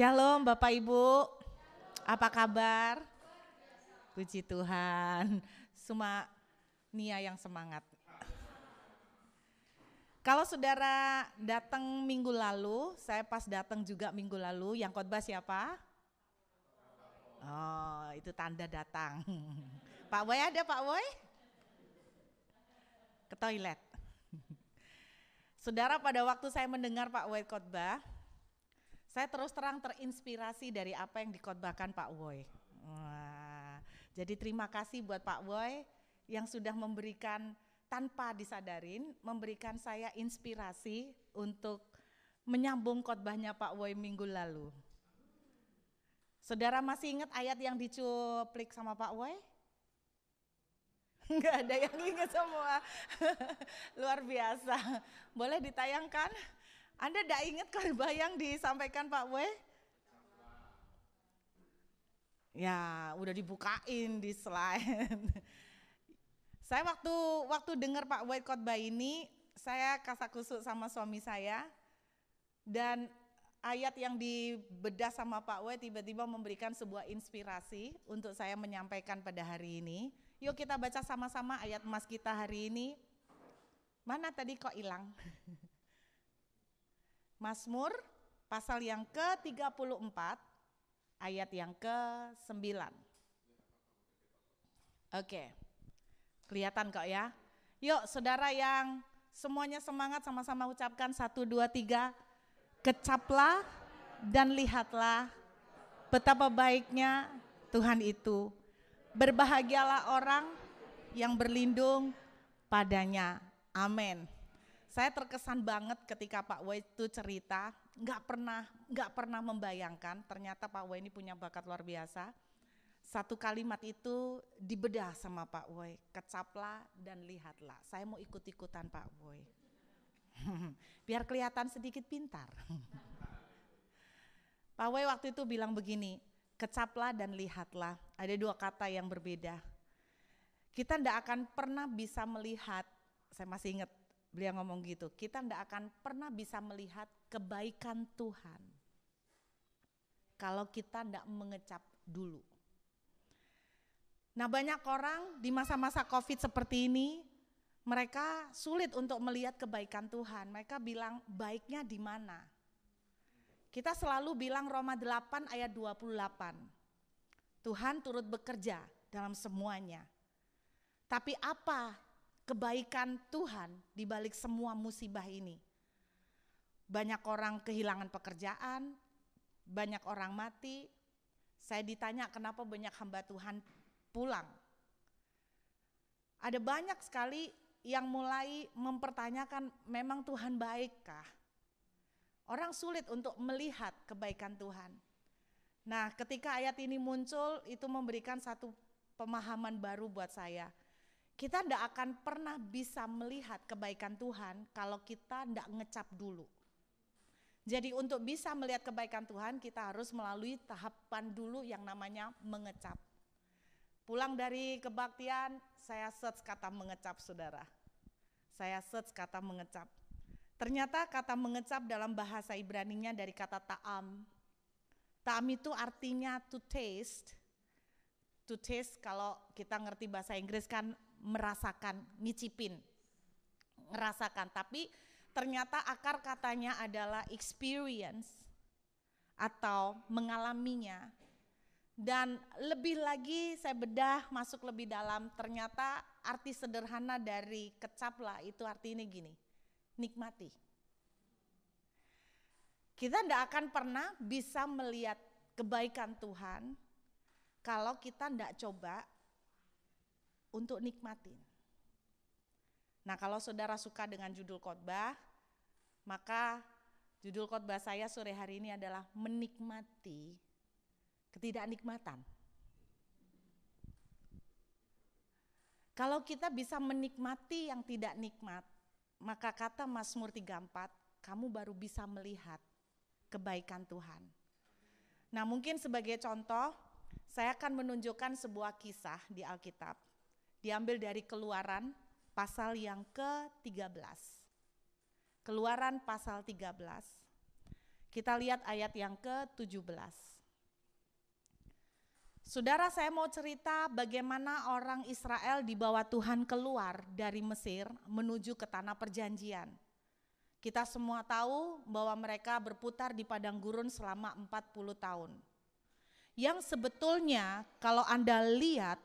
Shalom Bapak Ibu, apa kabar? Puji Tuhan, semua Nia yang semangat. Kalau saudara datang minggu lalu, saya pas datang juga minggu lalu, yang khotbah siapa? Oh, itu tanda datang. Pak Boy ada Pak Boy? Ke toilet. Saudara, pada waktu saya mendengar Pak Boy khotbah, saya terus terang terinspirasi dari apa yang dikhotbahkan Pak Boy. Wah, jadi terima kasih buat Pak Boy yang sudah memberikan tanpa disadarin, memberikan saya inspirasi untuk menyambung khotbahnya Pak Boy minggu lalu. Saudara masih ingat ayat yang dicuplik sama Pak Boy? Enggak ada yang ingat semua. Luar biasa. Boleh ditayangkan? Anda tidak ingat khotbah yang disampaikan Pak Boy? Ya, udah dibukain di slide. Saya waktu dengar Pak Boy khotbah ini, saya kasakusuk sama suami saya, dan ayat yang dibedah sama Pak Boy tiba-tiba memberikan sebuah inspirasi untuk saya menyampaikan pada hari ini. Yuk kita baca sama-sama ayat emas kita hari ini. Mana tadi kok hilang? Mazmur pasal yang ke-34 ayat yang ke-9. Oke, kelihatan kok ya. Yuk saudara yang semuanya semangat sama-sama ucapkan 1, 2, 3. Kecaplah dan lihatlah betapa baiknya Tuhan itu. Berbahagialah orang yang berlindung padanya. Amin. Saya terkesan banget ketika Pak Boy itu cerita, nggak pernah membayangkan ternyata Pak Boy ini punya bakat luar biasa. Satu kalimat itu dibedah sama Pak Boy, kecaplah dan lihatlah. Saya mau ikut-ikutan Pak Boy, biar kelihatan sedikit pintar. Pak Boy waktu itu bilang begini, kecaplah dan lihatlah. Ada dua kata yang berbeda. Kita nggak akan pernah bisa melihat, saya masih ingat, beliau ngomong gitu, kita tidak akan pernah bisa melihat kebaikan Tuhan kalau kita tidak mengecap dulu. Nah, banyak orang di masa-masa COVID seperti ini, mereka sulit untuk melihat kebaikan Tuhan. Mereka bilang baiknya di mana? Kita selalu bilang Roma 8 ayat 28. Tuhan turut bekerja dalam semuanya. Tapi apa kebaikan Tuhan di balik semua musibah ini? Banyak orang kehilangan pekerjaan, banyak orang mati. Saya ditanya kenapa banyak hamba Tuhan pulang. Ada banyak sekali yang mulai mempertanyakan memang Tuhan baikkah? Orang sulit untuk melihat kebaikan Tuhan. Nah, ketika ayat ini muncul, itu memberikan satu pemahaman baru buat saya. Kita tidak akan pernah bisa melihat kebaikan Tuhan kalau kita tidak ngecap dulu. Jadi untuk bisa melihat kebaikan Tuhan kita harus melalui tahapan dulu yang namanya mengecap. Pulang dari kebaktian saya search kata mengecap saudara. Saya search kata mengecap. Ternyata kata mengecap dalam bahasa Ibraninya dari kata ta'am. Ta'am itu artinya to taste. To taste kalau kita ngerti bahasa Inggris kan merasakan, ngicipin, ngerasakan. Tapi ternyata akar katanya adalah experience atau mengalaminya. Dan lebih lagi saya bedah masuk lebih dalam, ternyata arti sederhana dari kecaplah itu artinya gini, nikmati. Kita tidak akan pernah bisa melihat kebaikan Tuhan kalau kita tidak coba untuk nikmatin. Nah, kalau saudara suka dengan judul khotbah, maka judul khotbah saya sore hari ini adalah menikmati ketidaknikmatan. Kalau kita bisa menikmati yang tidak nikmat, maka kata Mazmur 34, kamu baru bisa melihat kebaikan Tuhan. Nah, mungkin sebagai contoh, saya akan menunjukkan sebuah kisah di Alkitab. Diambil dari Keluaran pasal yang ke-13. Keluaran pasal 13. Kita lihat ayat yang ke-17. Saudara, saya mau cerita bagaimana orang Israel dibawa Tuhan keluar dari Mesir menuju ke tanah perjanjian. Kita semua tahu bahwa mereka berputar di padang gurun selama 40 tahun. Yang sebetulnya kalau Anda lihat,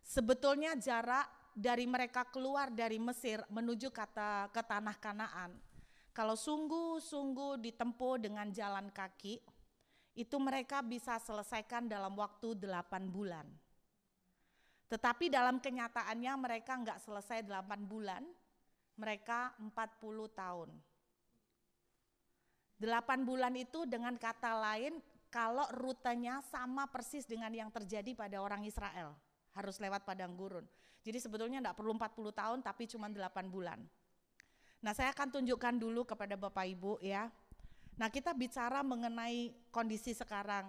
sebetulnya jarak dari mereka keluar dari Mesir menuju ke tanah Kanaan, kalau sungguh-sungguh ditempuh dengan jalan kaki, itu mereka bisa selesaikan dalam waktu 8 bulan. Tetapi dalam kenyataannya mereka enggak selesai 8 bulan, mereka 40 tahun. 8 bulan itu dengan kata lain, kalau rutenya sama persis dengan yang terjadi pada orang Israel, harus lewat padang gurun. Jadi sebetulnya enggak perlu 40 tahun tapi cuma 8 bulan. Nah, saya akan tunjukkan dulu kepada Bapak Ibu ya. Nah, kita bicara mengenai kondisi sekarang.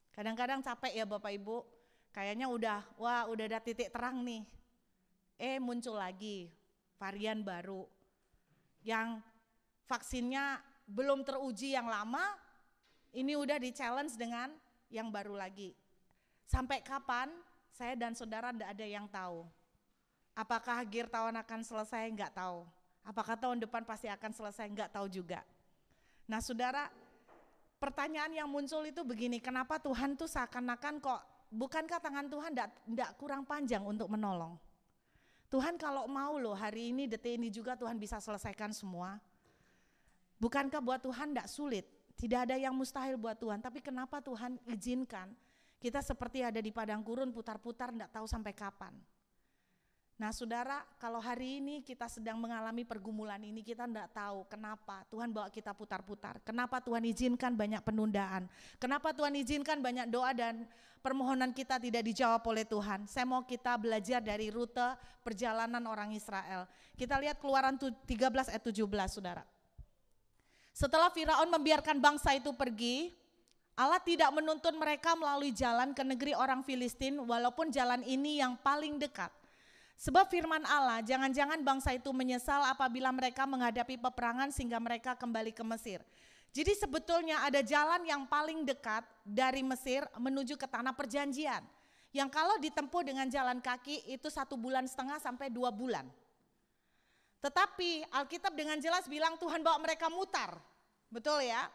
Kadang-kadang capek ya Bapak Ibu, kayaknya udah ada titik terang nih. Muncul lagi varian baru yang vaksinnya belum teruji yang lama, ini udah di-challenge dengan yang baru lagi. Sampai kapan? Saya dan saudara tidak ada yang tahu. Apakah akhir tahun akan selesai? Enggak tahu. Apakah tahun depan pasti akan selesai? Enggak tahu juga. Nah saudara, pertanyaan yang muncul itu begini, kenapa Tuhan tuh seakan-akan kok, bukankah tangan Tuhan enggak kurang panjang untuk menolong? Tuhan kalau mau loh hari ini, detik ini juga Tuhan bisa selesaikan semua. Bukankah buat Tuhan enggak sulit? Tidak ada yang mustahil buat Tuhan, tapi kenapa Tuhan izinkan kita seperti ada di padang gurun putar-putar enggak tahu sampai kapan? Nah saudara, kalau hari ini kita sedang mengalami pergumulan ini, kita enggak tahu kenapa Tuhan bawa kita putar-putar, kenapa Tuhan izinkan banyak penundaan, kenapa Tuhan izinkan banyak doa dan permohonan kita tidak dijawab oleh Tuhan. Saya mau kita belajar dari rute perjalanan orang Israel. Kita lihat Keluaran 13 ayat 17 saudara. Setelah Firaun membiarkan bangsa itu pergi, Allah tidak menuntun mereka melalui jalan ke negeri orang Filistin, walaupun jalan ini yang paling dekat. Sebab firman Allah, jangan-jangan bangsa itu menyesal apabila mereka menghadapi peperangan sehingga mereka kembali ke Mesir. Jadi sebetulnya ada jalan yang paling dekat dari Mesir menuju ke tanah perjanjian. Yang kalau ditempuh dengan jalan kaki itu 1,5 bulan sampai 2 bulan. Tetapi Alkitab dengan jelas bilang Tuhan bawa mereka mutar, betul ya?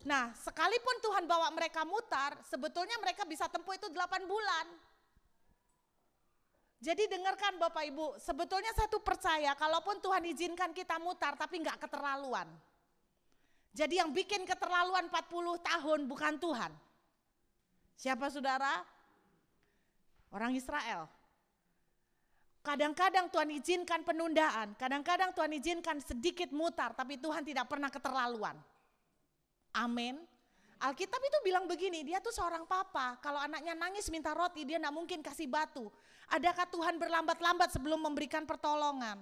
Nah sekalipun Tuhan bawa mereka mutar, sebetulnya mereka bisa tempuh itu 8 bulan. Jadi dengarkan Bapak Ibu, sebetulnya saya tuh percaya kalaupun Tuhan izinkan kita mutar tapi enggak keterlaluan. Jadi yang bikin keterlaluan 40 tahun bukan Tuhan. Siapa saudara? Orang Israel. Kadang-kadang Tuhan izinkan penundaan, kadang-kadang Tuhan izinkan sedikit mutar, tapi Tuhan tidak pernah keterlaluan. Amin. Alkitab itu bilang begini, dia tuh seorang papa, kalau anaknya nangis minta roti dia gak mungkin kasih batu. Adakah Tuhan berlambat-lambat sebelum memberikan pertolongan?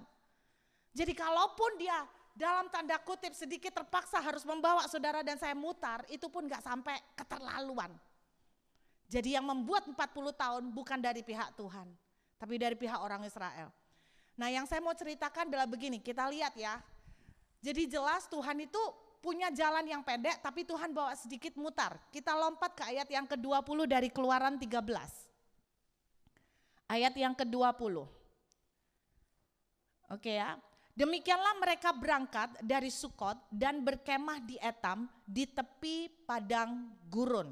Jadi kalaupun dia dalam tanda kutip sedikit terpaksa harus membawa saudara dan saya mutar, itu pun gak sampai keterlaluan. Jadi yang membuat 40 tahun bukan dari pihak Tuhan, tapi dari pihak orang Israel. Nah yang saya mau ceritakan adalah begini, kita lihat ya. Jadi jelas Tuhan itu punya jalan yang pendek tapi Tuhan bawa sedikit mutar. Kita lompat ke ayat yang ke-20 dari Keluaran 13. Ayat yang ke-20. Oke ya. Demikianlah mereka berangkat dari Sukot dan berkemah di Etam di tepi padang gurun.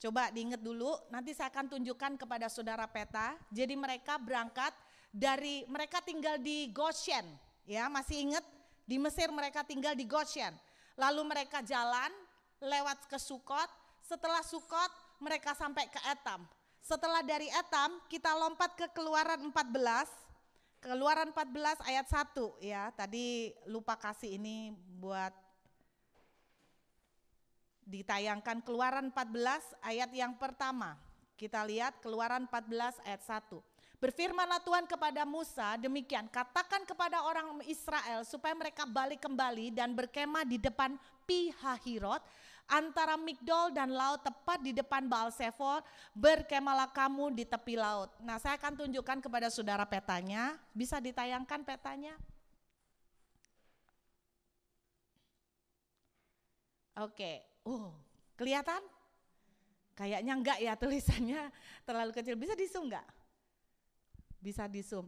Coba diingat dulu, nanti saya akan tunjukkan kepada saudara peta. Jadi mereka berangkat dari, mereka tinggal di Goshen. Ya, masih ingat? Di Mesir mereka tinggal di Goshen. Lalu mereka jalan lewat ke Sukot, setelah Sukot mereka sampai ke Etam. Setelah dari Etam kita lompat ke Keluaran 14, Keluaran 14 ayat 1 ya, tadi lupa kasih ini buat ditayangkan. Keluaran 14 ayat yang pertama, kita lihat Keluaran 14 ayat 1. Berfirmanlah Tuhan kepada Musa, demikian katakan kepada orang Israel supaya mereka balik kembali dan berkemah di depan Pi-hahirot antara Migdol dan laut tepat di depan Baal-Zephon, berkemahlah kamu di tepi laut. Nah saya akan tunjukkan kepada saudara petanya, bisa ditayangkan petanya. Oke, kelihatan? Kayaknya enggak ya, tulisannya terlalu kecil. Bisa di zoom enggak? Bisa di zoom.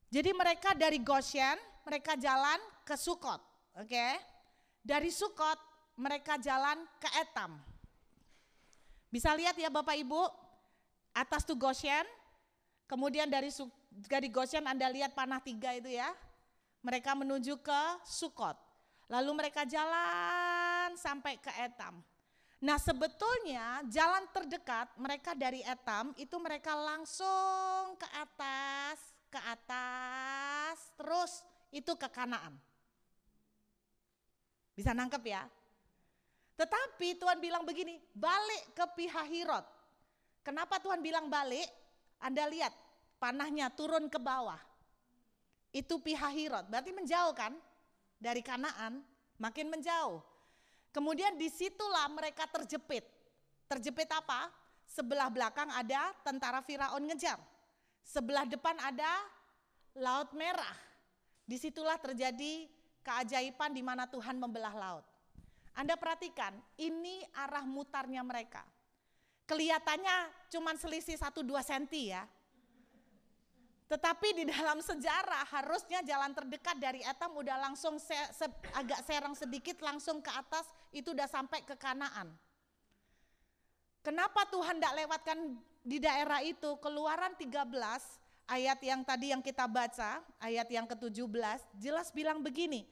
Jadi mereka dari Goshen, mereka jalan ke Sukot. Oke. Dari Sukot mereka jalan ke Etam. Bisa lihat ya Bapak Ibu, atas tuh Goshen, kemudian dari Goshen Anda lihat panah 3 itu ya. Mereka menuju ke Sukot. Lalu mereka jalan sampai ke Etam. Nah sebetulnya jalan terdekat mereka dari Etam itu mereka langsung ke atas, terus itu ke Kanaan. Bisa nangkep ya? Tetapi Tuhan bilang begini, balik ke Pihahirot. Kenapa Tuhan bilang balik? Anda lihat panahnya turun ke bawah. Itu Pihahirot, berarti menjauh kan? Dari Kanaan makin menjauh. Kemudian disitulah mereka terjepit. Terjepit apa? Sebelah belakang ada tentara Firaun ngejar. Sebelah depan ada Laut Merah. Disitulah terjadi keajaiban di mana Tuhan membelah laut. Anda perhatikan, ini arah mutarnya mereka. Kelihatannya cuma selisih 1-2 senti ya. Tetapi di dalam sejarah harusnya jalan terdekat dari Etam udah langsung agak serang sedikit langsung ke atas, itu udah sampai ke Kanaan. Kenapa Tuhan tidak lewatkan di daerah itu? Keluaran 13 ayat yang tadi yang kita baca, ayat yang ke-17 jelas bilang begini,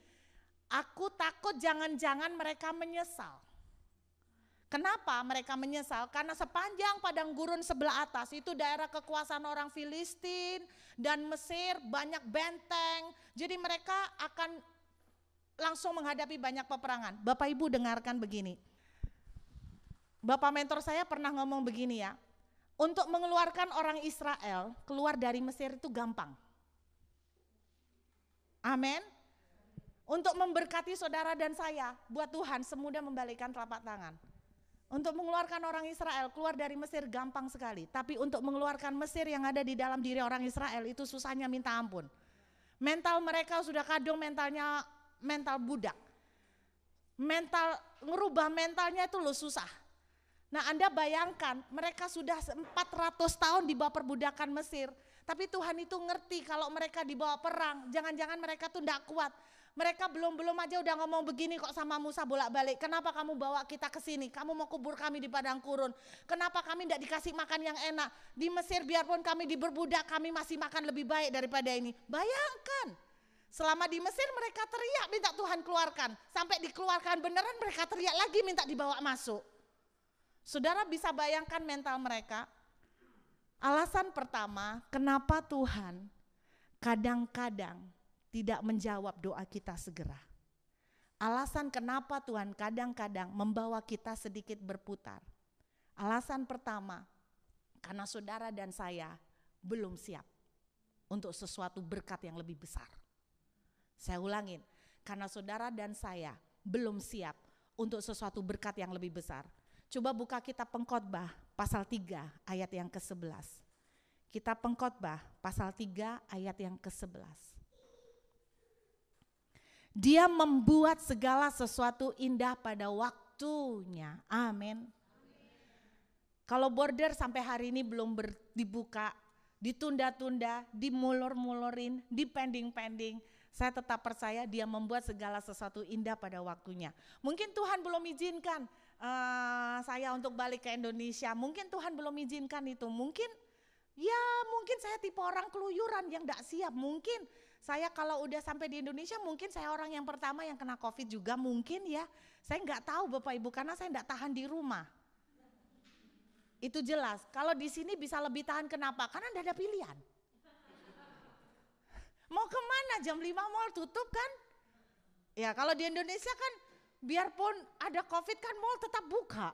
aku takut jangan-jangan mereka menyesal. Kenapa mereka menyesal? Karena sepanjang padang gurun sebelah atas itu daerah kekuasaan orang Filistin dan Mesir, banyak benteng. Jadi mereka akan langsung menghadapi banyak peperangan. Bapak Ibu dengarkan begini. Bapak mentor saya pernah ngomong begini ya. Untuk mengeluarkan orang Israel keluar dari Mesir itu gampang. Amin. Untuk memberkati saudara dan saya, buat Tuhan semudah membalikkan telapak tangan. Untuk mengeluarkan orang Israel keluar dari Mesir gampang sekali. Tapi untuk mengeluarkan Mesir yang ada di dalam diri orang Israel itu susahnya minta ampun. Mental mereka sudah kadung mentalnya mental budak. Ngerubah mentalnya itu loh susah. Nah Anda bayangkan mereka sudah 400 tahun di bawah perbudakan Mesir. Tapi Tuhan itu ngerti kalau mereka dibawa perang, jangan-jangan mereka tuh enggak kuat. Mereka belum aja udah ngomong begini kok sama Musa bolak-balik. Kenapa kamu bawa kita ke sini? Kamu mau kubur kami di padang gurun. Kenapa kami enggak dikasih makan yang enak? Di Mesir biarpun kami diberbudak, kami masih makan lebih baik daripada ini. Bayangkan. Selama di Mesir mereka teriak minta Tuhan keluarkan. Sampai dikeluarkan beneran mereka teriak lagi minta dibawa masuk. Saudara bisa bayangkan mental mereka. Alasan pertama, kenapa Tuhan kadang-kadang tidak menjawab doa kita segera. Alasan kenapa Tuhan kadang-kadang membawa kita sedikit berputar. Alasan pertama, karena saudara dan saya belum siap untuk sesuatu berkat yang lebih besar. Saya ulangin, karena saudara dan saya belum siap untuk sesuatu berkat yang lebih besar. Coba buka kitab Pengkhotbah pasal 3 ayat yang ke-11. Kitab Pengkhotbah pasal 3 ayat yang ke-11. Dia membuat segala sesuatu indah pada waktunya. Amin. Kalau border sampai hari ini belum dibuka, ditunda-tunda, dimulur-mulurin, dipending-pending, saya tetap percaya dia membuat segala sesuatu indah pada waktunya. Mungkin Tuhan belum izinkan saya untuk balik ke Indonesia. Mungkin Tuhan belum izinkan itu. Mungkin saya tipe orang keluyuran yang gak siap. Mungkin saya kalau udah sampai di Indonesia mungkin saya orang yang pertama yang kena COVID juga mungkin ya. Saya gak tahu Bapak Ibu karena saya gak tahan di rumah. Itu jelas. Kalau di sini bisa lebih tahan kenapa? Karena gak ada pilihan. Mau kemana jam 5 mall tutup kan? Ya kalau di Indonesia kan biarpun ada COVID kan mall tetap buka.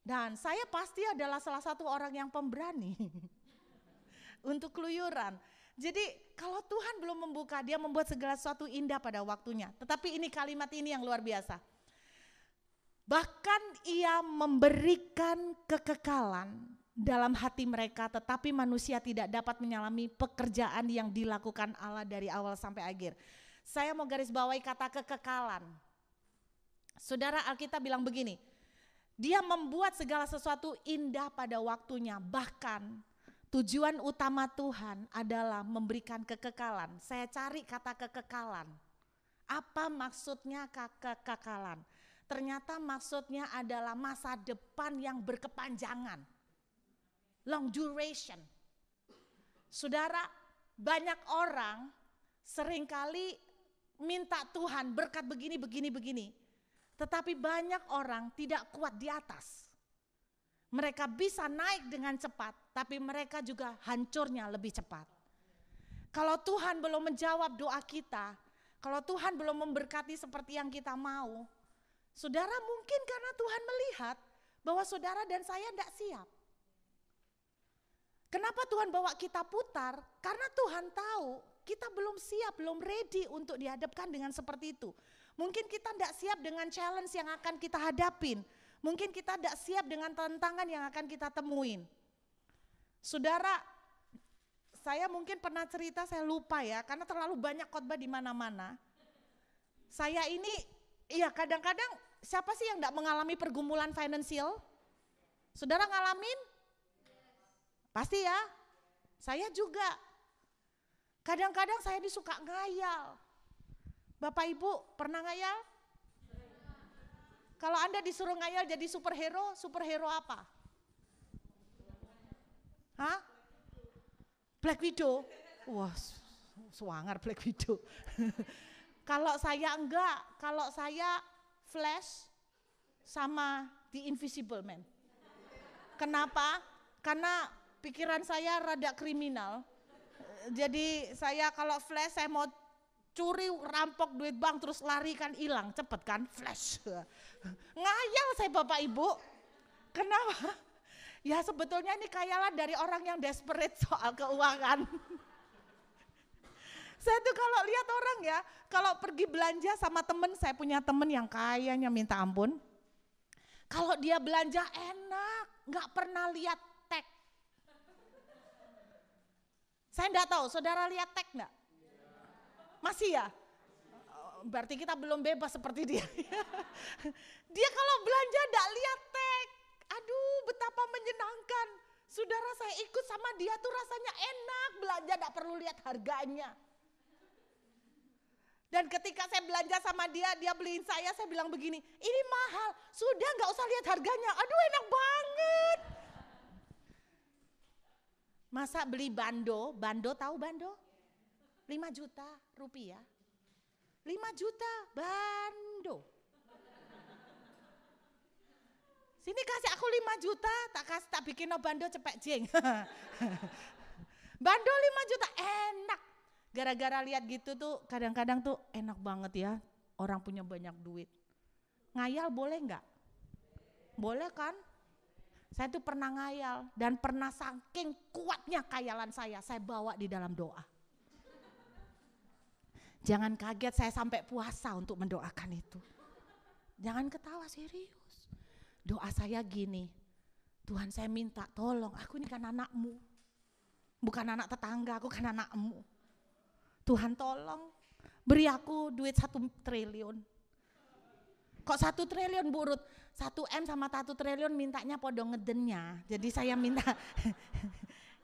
Dan saya pasti adalah salah satu orang yang pemberani untuk keluyuran. Jadi kalau Tuhan belum membuka, dia membuat segala sesuatu indah pada waktunya. Tetapi ini kalimat ini yang luar biasa. Bahkan ia memberikan kekekalan dalam hati mereka, tetapi manusia tidak dapat menyalami pekerjaan yang dilakukan Allah dari awal sampai akhir. Saya mau garis bawahi kata kekekalan. Saudara, Alkitab bilang begini, Dia membuat segala sesuatu indah pada waktunya, bahkan tujuan utama Tuhan adalah memberikan kekekalan. Saya cari kata kekekalan. Apa maksudnya kekekalan? Ternyata maksudnya adalah masa depan yang berkepanjangan. Long duration. Saudara, banyak orang seringkali minta Tuhan berkat begini. Tetapi banyak orang tidak kuat di atas. Mereka bisa naik dengan cepat, tapi mereka juga hancurnya lebih cepat. Kalau Tuhan belum menjawab doa kita, kalau Tuhan belum memberkati seperti yang kita mau, saudara mungkin karena Tuhan melihat bahwa saudara dan saya tidak siap. Kenapa Tuhan bawa kita putar? Karena Tuhan tahu kita belum siap, belum ready untuk dihadapkan dengan seperti itu. Mungkin kita tidak siap dengan challenge yang akan kita hadapin. Mungkin kita tidak siap dengan tantangan yang akan kita temuin. Saudara, saya mungkin pernah cerita, saya lupa ya, karena terlalu banyak khotbah di mana-mana. Saya ini, ya kadang-kadang siapa sih yang tidak mengalami pergumulan finansial? Saudara ngalamin? Pasti ya, saya juga. Kadang-kadang saya disuka ngayal. Bapak Ibu pernah ngayal? Kalau Anda disuruh ngayal jadi superhero apa? Hah? Black Widow? Wah, swanger Black Widow. Kalau saya enggak, kalau saya Flash sama The Invisible Man. Kenapa? Karena pikiran saya rada kriminal. Jadi saya kalau Flash saya mau curi, rampok duit bank terus lari kan hilang, cepet kan, Flash. Ngayal saya Bapak Ibu. Kenapa? Ya sebetulnya ini khayalan dari orang yang desperate soal keuangan. Saya tuh kalau lihat orang ya, kalau pergi belanja sama temen, saya punya temen yang kayanya minta ampun. Kalau dia belanja enak, gak pernah lihat tag. Saya enggak tahu, saudara lihat tag enggak? Masih ya? Berarti kita belum bebas seperti dia. Dia kalau belanja enggak lihat tag. Aduh, betapa menyenangkan. Saudara, saya ikut sama dia tuh rasanya enak, belanja enggak perlu lihat harganya. Dan ketika saya belanja sama dia, dia beliin saya bilang begini, ini mahal, sudah enggak usah lihat harganya. Aduh, enak banget. Masa beli bando tahu bando? 5 juta rupiah. 5 juta bando. Sini kasih aku 5 juta, tak bikin no bando cepet jeng. Bando 5 juta, enak. Gara-gara lihat gitu tuh kadang-kadang tuh enak banget ya, orang punya banyak duit. Ngayal boleh enggak? Boleh kan? Saya tuh pernah ngayal dan pernah saking kuatnya khayalan saya bawa di dalam doa. Jangan kaget saya sampai puasa untuk mendoakan itu. Jangan ketawa, serius. Doa saya gini, Tuhan saya minta tolong, aku ini kan anakmu. Bukan anak tetangga, aku kan anakmu. Tuhan tolong, beri aku duit 1 triliun. Kok 1 triliun burut? 1 M sama 1 triliun mintanya podong ngedennya. Jadi saya minta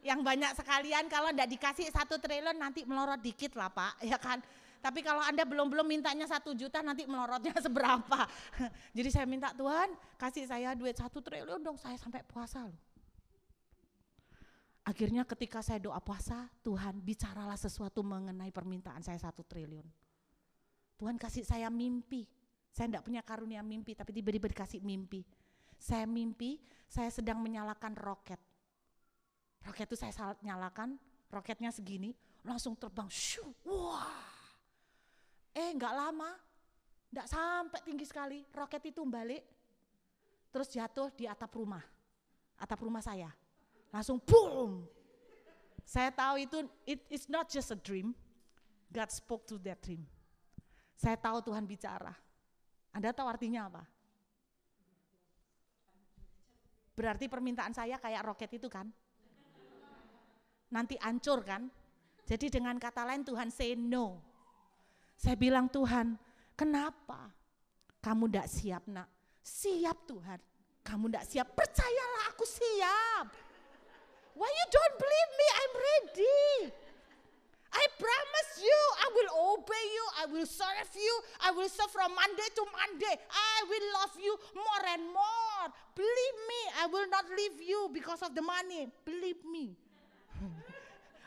yang banyak sekalian, kalau enggak dikasih 1 triliun nanti melorot dikit lah Pak, ya kan. Tapi kalau Anda belum mintanya 1 juta nanti melorotnya seberapa. Jadi saya minta Tuhan kasih saya duit 1 triliun dong, saya sampai puasa loh. Akhirnya ketika saya doa puasa, Tuhan bicaralah sesuatu mengenai permintaan saya 1 triliun. Tuhan kasih saya mimpi. Saya enggak punya karunia mimpi, tapi tiba-tiba dikasih mimpi. Saya mimpi, saya sedang menyalakan roket. Roket itu saya nyalakan, roketnya segini, langsung terbang. Shoo, wah. Enggak lama, enggak sampai tinggi sekali, roket itu balik, terus jatuh di atap rumah saya. Langsung boom. Saya tahu itu it's not just a dream, God spoke to that dream. Saya tahu Tuhan bicara. Anda tahu artinya apa? Berarti permintaan saya kayak roket itu kan? Nanti hancur kan? Jadi dengan kata lain Tuhan say no. Saya bilang Tuhan, kenapa? kamu tidak siap nak. Siap Tuhan, kamu tidak siap. Percayalah aku siap. Why you don't believe me? I'm ready. I promise you, I will obey you, I will serve you, I will serve from Monday to Monday. I will love you more and more. Believe me, I will not leave you because of the money. Believe me.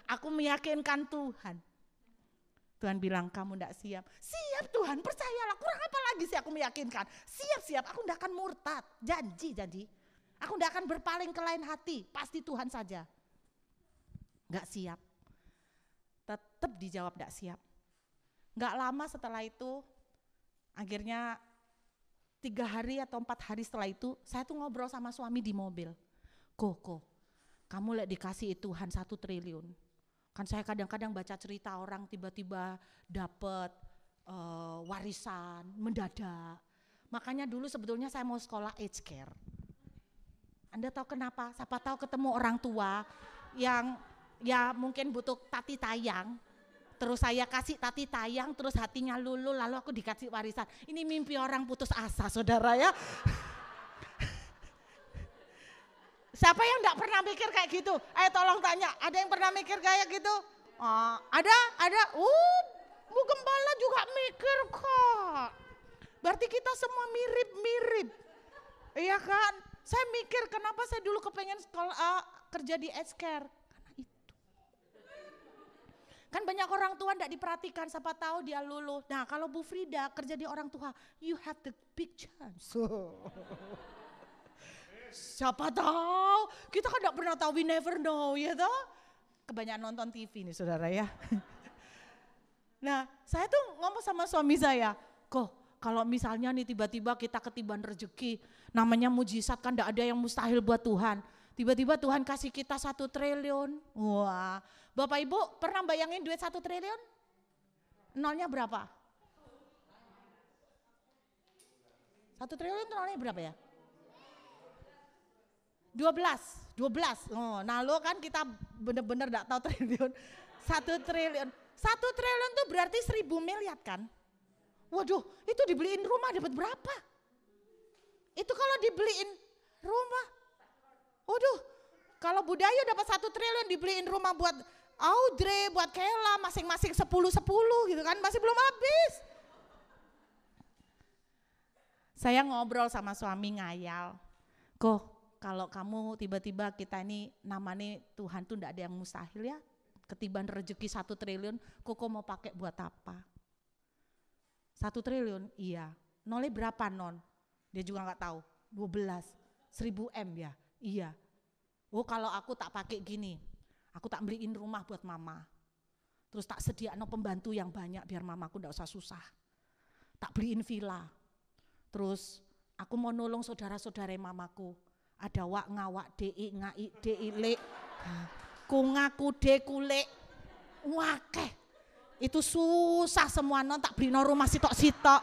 Aku meyakinkan Tuhan. Tuhan bilang kamu tidak siap. Siap Tuhan, percayalah. Kurang apa lagi sih aku meyakinkan. Siap, aku tidak akan murtad. Janji. Aku tidak akan berpaling ke lain hati. Pasti Tuhan saja. Enggak siap. Tetap dijawab tidak siap. Enggak lama setelah itu, akhirnya 3 hari atau 4 hari setelah itu, saya tuh ngobrol sama suami di mobil. Kok, kamu dikasih Tuhan 1 triliun. Kan saya kadang-kadang baca cerita orang tiba-tiba dapat warisan mendadak. Makanya dulu sebetulnya saya mau sekolah aged care. Anda tahu kenapa? Siapa tahu ketemu orang tua yang ya mungkin butuh tati tayang. Terus saya kasih tati tayang, terus hatinya luluh, lalu aku dikasih warisan. Ini mimpi orang putus asa, saudara ya. Siapa yang enggak pernah mikir kayak gitu? Ayo tolong tanya, ada yang pernah mikir kayak gitu? Ada. Bu Gembala juga mikir kok. Berarti kita semua mirip-mirip. Iya kan? Saya mikir kenapa saya dulu kepengen sekolah kerja di aged care. Karena itu. Kan banyak orang tua enggak diperhatikan, siapa tahu dia luluh. Nah kalau Bu Frida kerja di orang tua, you have the big chance. Siapa tahu, kita kan enggak pernah tahu, we never know ya toh. Kebanyakan nonton TV nih saudara ya. Nah saya tuh ngomong sama suami saya, kok kalau misalnya nih tiba-tiba kita ketiban rezeki, namanya mujizat kan enggak ada yang mustahil buat Tuhan. Tiba-tiba Tuhan kasih kita 1 triliun. Wah, Bapak Ibu pernah bayangin duit 1 triliun? Nolnya berapa? 1 triliun nolnya berapa ya? 12. Nah lo kan kita bener-bener gak tahu triliun. 1 triliun. 1 triliun tuh berarti 1000 miliar kan? Waduh, itu dibeliin rumah dapat berapa? Itu kalau dibeliin rumah. Waduh, kalau Budayu dapat 1 triliun dibeliin rumah buat Audrey, buat Kela, masing-masing 10 gitu kan, masih belum habis. Saya ngobrol sama suami ngayal. Kok kalau kamu tiba-tiba kita ini namanya Tuhan tuh enggak ada yang mustahil ya. Ketiban rezeki 1 triliun, Koko mau pakai buat apa? 1 triliun, iya. Nolnya berapa non? Dia juga enggak tahu. 12, 1000 M ya, iya. Oh kalau aku tak pakai gini, aku tak beliin rumah buat mama. Terus tak sediain pembantu yang banyak biar mamaku enggak usah susah. Tak beliin villa. Terus aku mau nolong saudara-saudara mamaku. Ada wak ngawak dei ngai dei le kungaku de kule wakeh itu susah semua non. Tak beli rumah sitok-sitok,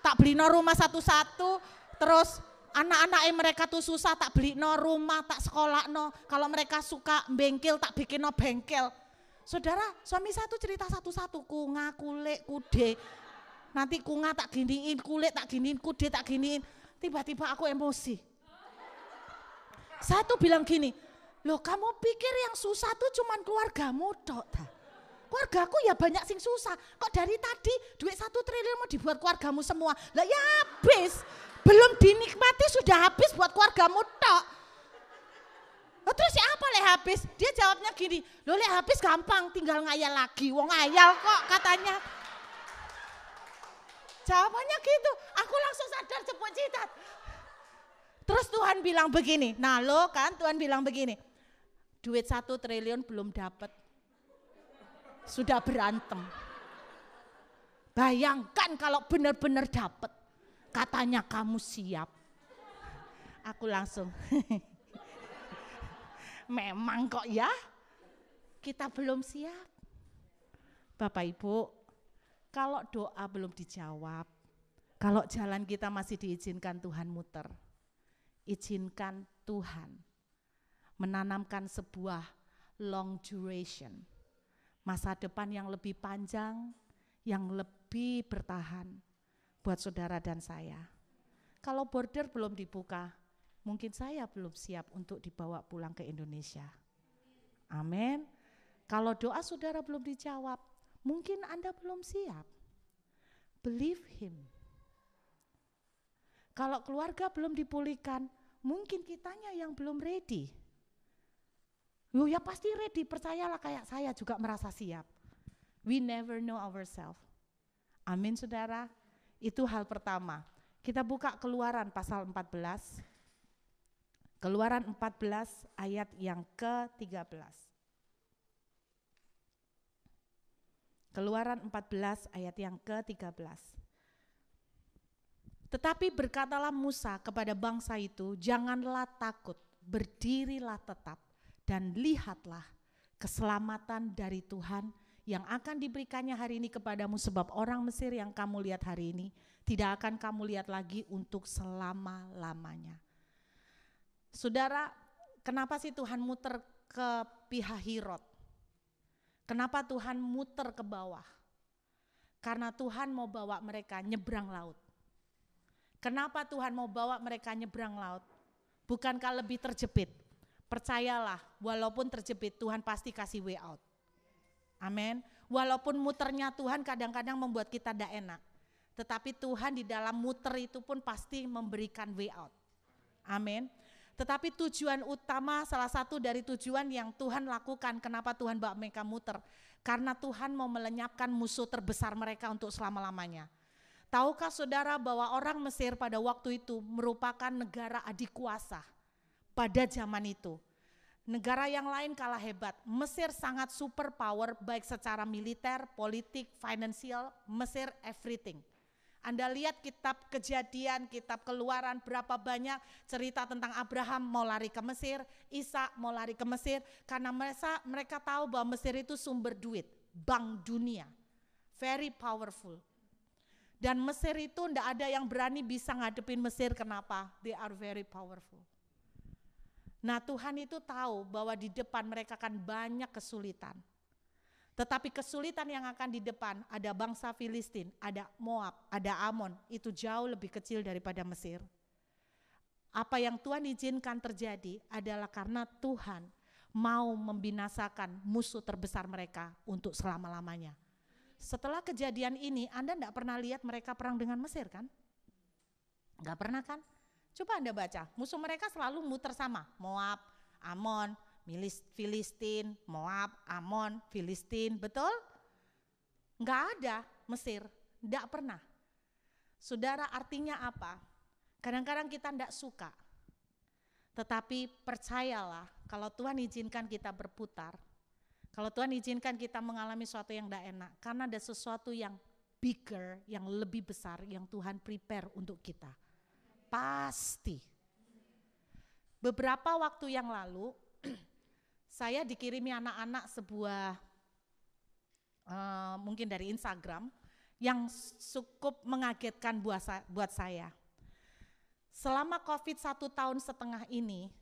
tak beli rumah satu-satu. Terus anak-anak mereka tuh susah, tak beli rumah, tak sekolah kalau mereka suka bengkel tak bikin bengkel. Saudara suami saya tuh cerita satu-satu, kunga kule kude, nanti kunga tak giniin, kule tak giniin, kude tak giniin. Tiba-tiba aku emosi. Saya tuh bilang gini, loh kamu pikir yang susah tuh cuman keluargamu tok. Keluargaku ya banyak sing susah. Kok dari tadi duit 1 triliun mau dibuat keluargamu semua. Lah ya habis, belum dinikmati sudah habis buat keluargamu tok. Loh, terus apa habis? Dia jawabnya gini, loh habis gampang tinggal ngayal lagi. Wong ngayal kok katanya. Jawabannya gitu, aku langsung sadar cepet citat. Terus Tuhan bilang begini, nah lo kan Tuhan bilang begini, duit 1 triliun belum dapat, sudah berantem. Bayangkan kalau benar-benar dapat, katanya kamu siap. Aku langsung, memang kok ya, kita belum siap. Bapak Ibu, kalau doa belum dijawab, kalau jalan kita masih diizinkan Tuhan muter, izinkan Tuhan menanamkan sebuah long duration, masa depan yang lebih panjang, yang lebih bertahan. buat saudara dan saya. Kalau border belum dibuka, mungkin saya belum siap untuk dibawa pulang ke Indonesia. Amin. Kalau doa saudara belum dijawab, mungkin Anda belum siap. Believe him. Kalau keluarga belum dipulihkan, mungkin kitanya yang belum ready. Loh ya pasti ready, percayalah, kayak saya juga merasa siap. We never know ourselves. Amin saudara. Itu hal pertama. Kita buka Keluaran pasal 14. Keluaran 14 ayat yang ke-13. Keluaran 14 ayat yang ke-13. Tetapi berkatalah Musa kepada bangsa itu, janganlah takut, berdirilah tetap dan lihatlah keselamatan dari Tuhan yang akan diberikannya hari ini kepadamu, sebab orang Mesir yang kamu lihat hari ini tidak akan kamu lihat lagi untuk selama-lamanya. Saudara, kenapa sih Tuhan muter ke pihak Hirot? Kenapa Tuhan muter ke bawah? Karena Tuhan mau bawa mereka nyebrang laut. Kenapa Tuhan mau bawa mereka nyebrang laut? Bukankah lebih terjepit? Percayalah, walaupun terjepit, Tuhan pasti kasih way out. Amin. Walaupun muternya Tuhan kadang-kadang membuat kita tidak enak, tetapi Tuhan di dalam muter itu pun pasti memberikan way out. Amin. Tetapi tujuan utama, salah satu dari tujuan yang Tuhan lakukan, kenapa Tuhan bawa mereka muter? Karena Tuhan mau melenyapkan musuh terbesar mereka untuk selama-lamanya. Tahukah saudara bahwa orang Mesir pada waktu itu merupakan negara adik kuasa pada zaman itu. Negara yang lain kalah hebat. Mesir sangat super power baik secara militer, politik, finansial, Mesir everything. Anda lihat kitab Kejadian, kitab Keluaran, berapa banyak cerita tentang Abraham mau lari ke Mesir, Ishak mau lari ke Mesir, karena mereka tahu bahwa Mesir itu sumber duit, bank dunia, very powerful. Dan Mesir itu tidak ada yang berani bisa ngadepin Mesir, kenapa? They are very powerful. Nah Tuhan itu tahu bahwa di depan mereka akan banyak kesulitan. Tetapi kesulitan yang akan di depan ada bangsa Filistin, ada Moab, ada Amon, itu jauh lebih kecil daripada Mesir. Apa yang Tuhan izinkan terjadi adalah karena Tuhan mau membinasakan musuh terbesar mereka untuk selama-lamanya. Setelah kejadian ini, Anda tidak pernah lihat mereka perang dengan Mesir kan? Enggak pernah kan? Coba Anda baca, musuh mereka selalu muter sama, Moab, Amon, Filistin, Moab, Amon, Filistin, betul? Enggak ada Mesir, enggak pernah. Saudara, artinya apa? Kadang-kadang kita enggak suka, tetapi percayalah kalau Tuhan izinkan kita berputar, kalau Tuhan izinkan kita mengalami sesuatu yang enggak enak, karena ada sesuatu yang bigger, yang lebih besar yang Tuhan prepare untuk kita. Pasti. Beberapa waktu yang lalu, saya dikirimi anak-anak sebuah mungkin dari Instagram yang cukup mengagetkan buat saya. Selama COVID 1,5 tahun ini,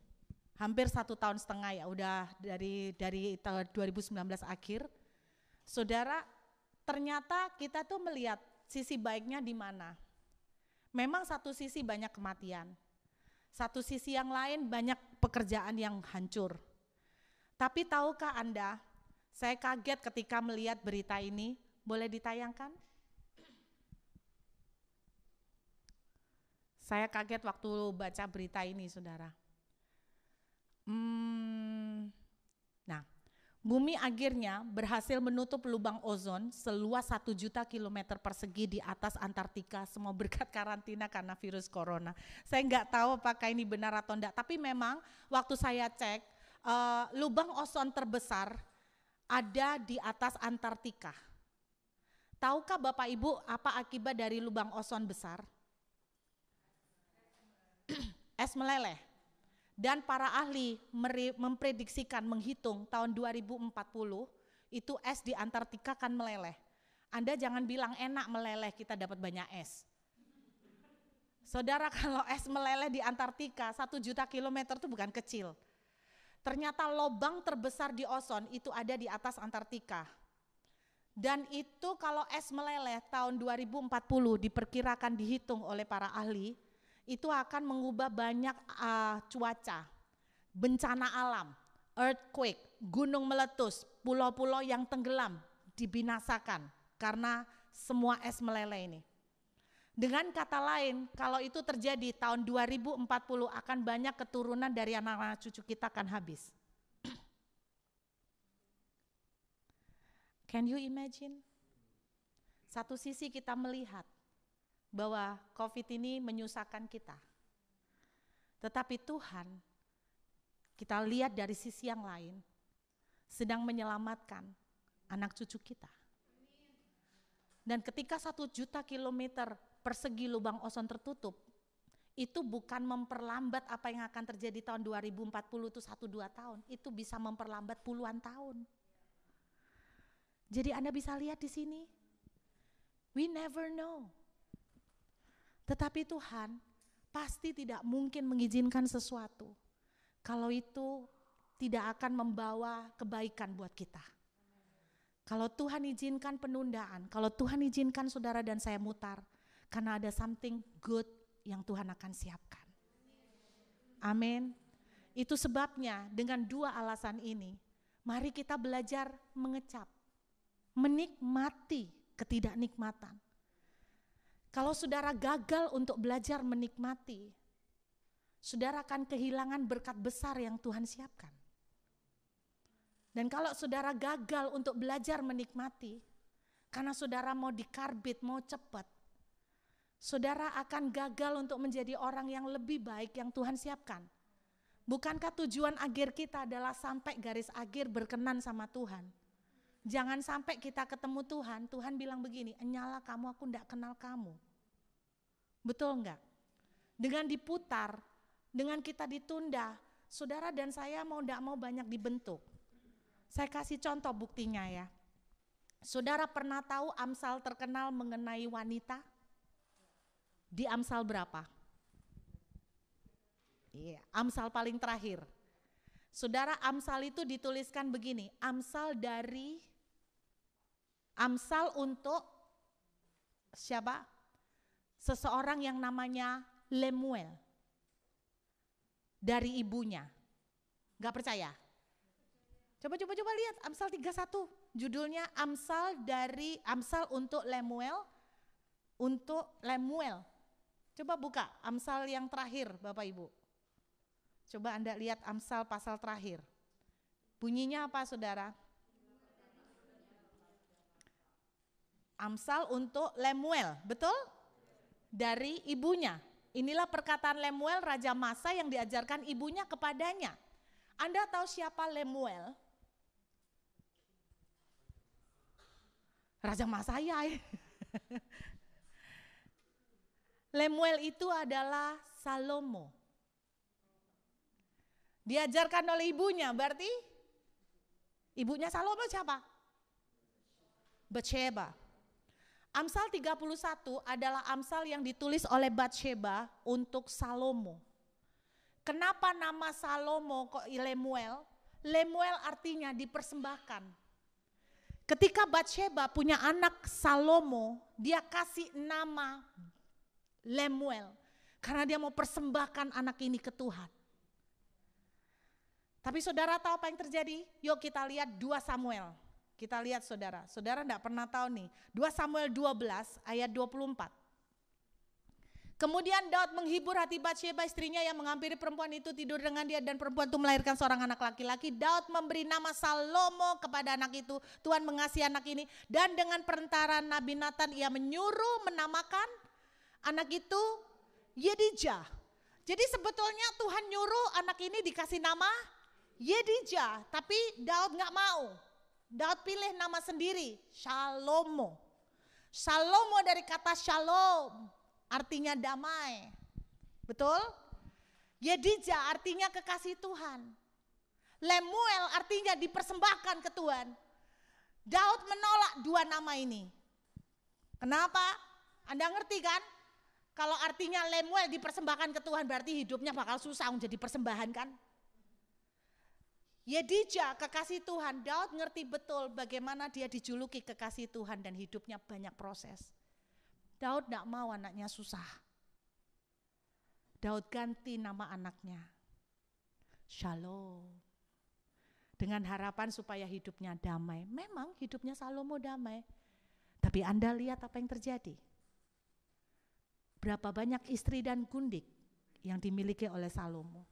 hampir 1,5 tahun ya, udah dari tahun 2019 akhir, saudara, ternyata kita tuh melihat sisi baiknya di mana. Memang satu sisi banyak kematian, satu sisi yang lain banyak pekerjaan yang hancur. Tapi tahukah Anda, saya kaget ketika melihat berita ini, boleh ditayangkan? Saya kaget waktu baca berita ini, saudara. Nah, bumi akhirnya berhasil menutup lubang ozon seluas 1 juta kilometer persegi di atas Antartika, semua berkat karantina karena virus corona. Saya nggak tahu apakah ini benar atau enggak, tapi memang waktu saya cek, lubang ozon terbesar ada di atas Antartika. Tahukah Bapak Ibu apa akibat dari lubang ozon besar? Es meleleh. Dan para ahli memprediksikan, menghitung tahun 2040 itu es di Antartika akan meleleh. Anda jangan bilang enak meleleh kita dapat banyak es. Saudara, kalau es meleleh di Antartika 1 juta kilometer itu bukan kecil. Ternyata lubang terbesar di ozon itu ada di atas Antartika. Dan itu kalau es meleleh tahun 2040 diperkirakan dihitung oleh para ahli, itu akan mengubah banyak cuaca, bencana alam, earthquake, gunung meletus, pulau-pulau yang tenggelam dibinasakan karena semua es meleleh ini. Dengan kata lain, kalau itu terjadi tahun 2040 akan banyak keturunan dari anak-anak cucu kita akan habis. Can you imagine? Satu sisi kita melihat bahwa COVID ini menyusahkan kita. Tetapi Tuhan, kita lihat dari sisi yang lain, sedang menyelamatkan anak cucu kita. Dan ketika 1 juta kilometer persegi lubang ozon tertutup, itu bukan memperlambat apa yang akan terjadi tahun 2040 itu 1-2 tahun, itu bisa memperlambat puluhan tahun. Jadi Anda bisa lihat di sini, we never know. Tetapi Tuhan pasti tidak mungkin mengizinkan sesuatu kalau itu tidak akan membawa kebaikan buat kita. Kalau Tuhan izinkan penundaan, kalau Tuhan izinkan saudara dan saya mutar, karena ada something good yang Tuhan akan siapkan. Amin. Itu sebabnya dengan 2 alasan ini, mari kita belajar mengecap, menikmati ketidaknikmatan. Kalau saudara gagal untuk belajar menikmati, saudara akan kehilangan berkat besar yang Tuhan siapkan. Dan kalau saudara gagal untuk belajar menikmati, karena saudara mau dikarbit, mau cepat, saudara akan gagal untuk menjadi orang yang lebih baik yang Tuhan siapkan. Bukankah tujuan akhir kita adalah sampai garis akhir berkenan sama Tuhan? Jangan sampai kita ketemu Tuhan, Tuhan bilang begini, "Nyala kamu, aku enggak kenal kamu." Betul enggak? Dengan diputar, dengan kita ditunda, saudara dan saya mau enggak mau banyak dibentuk. Saya kasih contoh buktinya ya. Saudara pernah tahu Amsal terkenal mengenai wanita? Di Amsal berapa? Iya, Amsal paling terakhir. Saudara, Amsal itu dituliskan begini, Amsal untuk siapa? Seseorang yang namanya Lemuel. Dari ibunya. Gak percaya? Coba lihat Amsal 31. Judulnya Amsal untuk Lemuel. Coba buka Amsal yang terakhir Bapak Ibu. Coba Anda lihat Amsal pasal terakhir. Bunyinya apa saudara? Amsal untuk Lemuel, betul? Dari ibunya. Inilah perkataan Lemuel, raja Masa yang diajarkan ibunya kepadanya. Anda tahu siapa Lemuel? Raja Masa ya. Lemuel itu adalah Salomo. Diajarkan oleh ibunya, berarti ibunya Salomo siapa? Batsheba. Amsal 31 adalah Amsal yang ditulis oleh Batsheba untuk Salomo. Kenapa nama Salomo kok Lemuel? Lemuel artinya dipersembahkan. Ketika Batsheba punya anak Salomo, dia kasih nama Lemuel karena dia mau persembahkan anak ini ke Tuhan. Tapi saudara tahu apa yang terjadi? Yuk kita lihat 2 Samuel. Kita lihat saudara enggak pernah tahu nih. 2 Samuel 12 ayat 24. Kemudian Daud menghibur hati Batsheba istrinya yang menghampiri perempuan itu tidur dengan dia dan perempuan itu melahirkan seorang anak laki-laki. Daud memberi nama Salomo kepada anak itu. Tuhan mengasihi anak ini dan dengan perantaraan Nabi Nathan ia menyuruh menamakan anak itu Yedijah. Jadi sebetulnya Tuhan nyuruh anak ini dikasih nama Yedijah, tapi Daud enggak mau. Daud pilih nama sendiri, Shalomo. Shalomo dari kata shalom, artinya damai. Betul? Yedijah artinya kekasih Tuhan. Lemuel artinya dipersembahkan ke Tuhan. Daud menolak 2 nama ini. Kenapa? Anda ngerti kan? Kalau artinya Lemuel dipersembahkan ke Tuhan berarti hidupnya bakal susah jadi persembahan kan? Yedija kekasih Tuhan, Daud ngerti betul bagaimana dia dijuluki kekasih Tuhan dan hidupnya banyak proses. Daud tidak mau anaknya susah. Daud ganti nama anaknya Shalom. Dengan harapan supaya hidupnya damai. Memang hidupnya Salomo damai. Tapi Anda lihat apa yang terjadi. Berapa banyak istri dan gundik yang dimiliki oleh Salomo.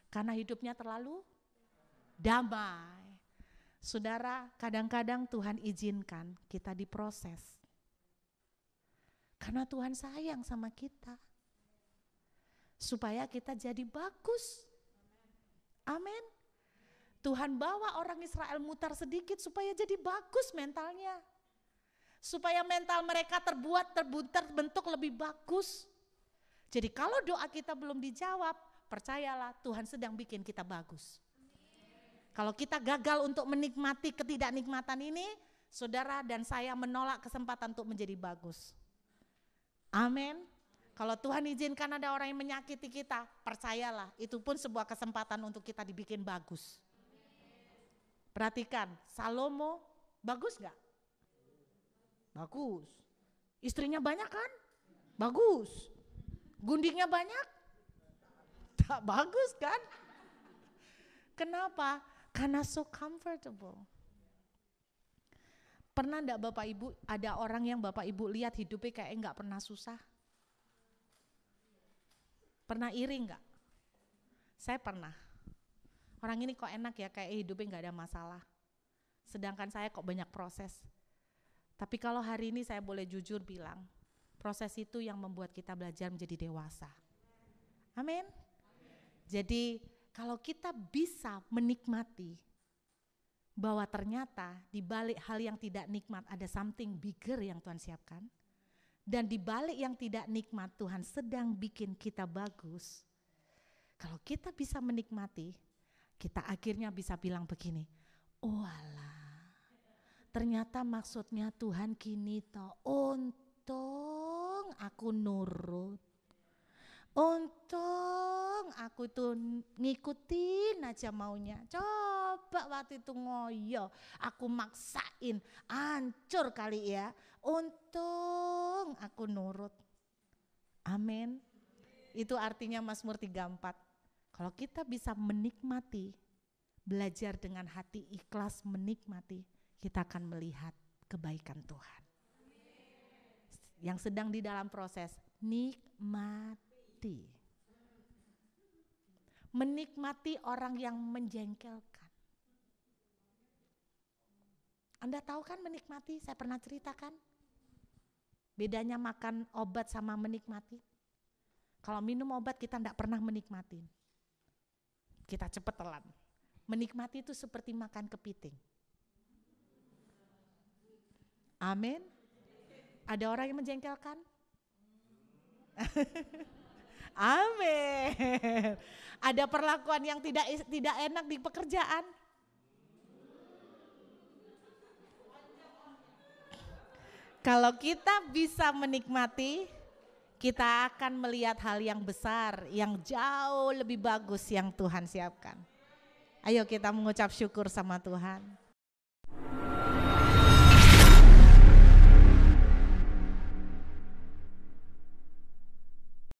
Karena hidupnya terlalu damai. Saudara, kadang-kadang Tuhan izinkan kita diproses. Karena Tuhan sayang sama kita. Supaya kita jadi bagus. Amin. Tuhan bawa orang Israel mutar sedikit supaya jadi bagus mentalnya. Supaya mental mereka terbentuk lebih bagus. Jadi kalau doa kita belum dijawab, percayalah Tuhan sedang bikin kita bagus. Kalau kita gagal untuk menikmati ketidaknikmatan ini, saudara dan saya menolak kesempatan untuk menjadi bagus. Amin. Kalau Tuhan izinkan ada orang yang menyakiti kita, percayalah itu pun sebuah kesempatan untuk kita dibikin bagus. Perhatikan, Salomo bagus gak? Bagus. Istrinya banyak kan? Bagus. Gundiknya banyak? Tak bagus kan? Kenapa? Karena so comfortable. Pernah enggak Bapak Ibu ada orang yang Bapak Ibu lihat hidupnya kayak enggak pernah susah? Pernah iri enggak? Saya pernah. Orang ini kok enak ya, kayak hidupnya enggak ada masalah. Sedangkan saya kok banyak proses. Tapi kalau hari ini saya boleh jujur bilang, proses itu yang membuat kita belajar menjadi dewasa. Amin. Jadi kalau kita bisa menikmati bahwa ternyata di balik hal yang tidak nikmat ada something bigger yang Tuhan siapkan, dan di balik yang tidak nikmat Tuhan sedang bikin kita bagus. Kalau kita bisa menikmati, kita akhirnya bisa bilang begini, oh alah, ternyata maksudnya Tuhan gini toh, untung aku nurut. Untung aku tuh ngikutin aja maunya. Coba waktu itu ngoyo, aku maksain, hancur kali ya. Untung aku nurut. Amin. Itu artinya Mazmur 34. Kalau kita bisa menikmati, belajar dengan hati ikhlas menikmati, kita akan melihat kebaikan Tuhan. Yang sedang di dalam proses, nikmati. Menikmati orang yang menjengkelkan. Anda tahu kan menikmati, saya pernah ceritakan. Bedanya makan obat sama menikmati. Kalau minum obat kita tidak pernah menikmati. Kita cepat telan. Menikmati itu seperti makan kepiting. Amin. Ada orang yang menjengkelkan? Amin. Ada perlakuan yang tidak enak di pekerjaan? Kalau kita bisa menikmati, kita akan melihat hal yang besar, yang jauh lebih bagus yang Tuhan siapkan. Ayo kita mengucap syukur sama Tuhan.